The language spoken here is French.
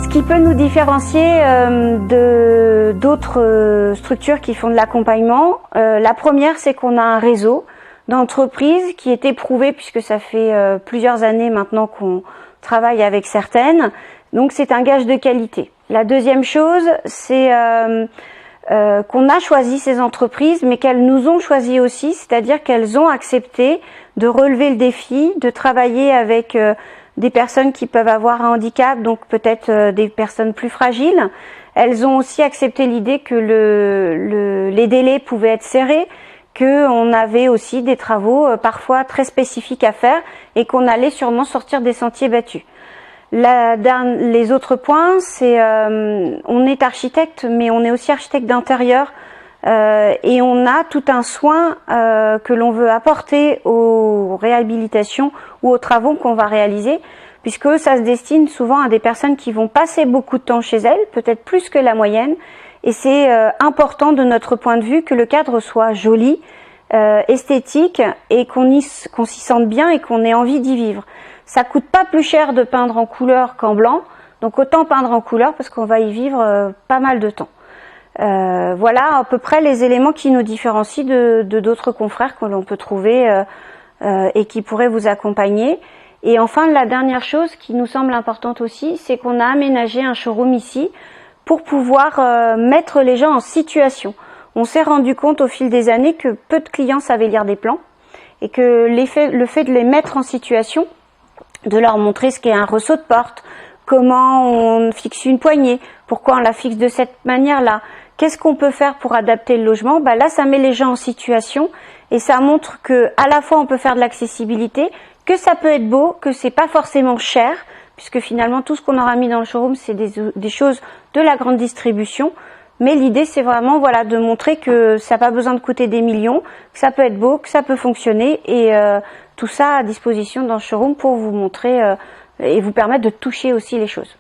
Ce qui peut nous différencier d'autres structures qui font de l'accompagnement, la première, c'est qu'on a un réseau d'entreprises qui est éprouvé puisque ça fait plusieurs années maintenant qu'on travaille avec certaines. Donc c'est un gage de qualité. La deuxième chose, c'est qu'on a choisi ces entreprises, mais qu'elles nous ont choisi aussi, c'est-à-dire qu'elles ont accepté de relever le défi, de travailler avec des personnes qui peuvent avoir un handicap, donc peut-être des personnes plus fragiles. Elles ont aussi accepté l'idée que les délais pouvaient être serrés, qu'on avait aussi des travaux parfois très spécifiques à faire et qu'on allait sûrement sortir des sentiers battus. Les autres points, c'est on est architecte, mais on est aussi architecte d'intérieur et on a tout un soin que l'on veut apporter aux réhabilitations ou aux travaux qu'on va réaliser, puisque ça se destine souvent à des personnes qui vont passer beaucoup de temps chez elles, peut-être plus que la moyenne, et c'est important de notre point de vue que le cadre soit joli, esthétique et qu'on s'y sente bien et qu'on ait envie d'y vivre. Ça coûte pas plus cher de peindre en couleur qu'en blanc, donc autant peindre en couleur parce qu'on va y vivre pas mal de temps. Voilà à peu près les éléments qui nous différencient de d'autres confrères que l'on peut trouver et qui pourraient vous accompagner. Et enfin, la dernière chose qui nous semble importante aussi, c'est qu'on a aménagé un showroom ici pour pouvoir mettre les gens en situation. On s'est rendu compte au fil des années que peu de clients savaient lire des plans et que le fait de les mettre en situation, de leur montrer ce qu'est un ressaut de porte, comment on fixe une poignée, pourquoi on la fixe de cette manière-là, qu'est-ce qu'on peut faire pour adapter le logement, bah là ça met les gens en situation et ça montre que à la fois on peut faire de l'accessibilité, que ça peut être beau, que c'est pas forcément cher, puisque finalement tout ce qu'on aura mis dans le showroom c'est des choses de la grande distribution. Mais l'idée, c'est vraiment voilà, de montrer que ça n'a pas besoin de coûter des millions, que ça peut être beau, que ça peut fonctionner et tout ça à disposition dans le showroom pour vous montrer et vous permettre de toucher aussi les choses.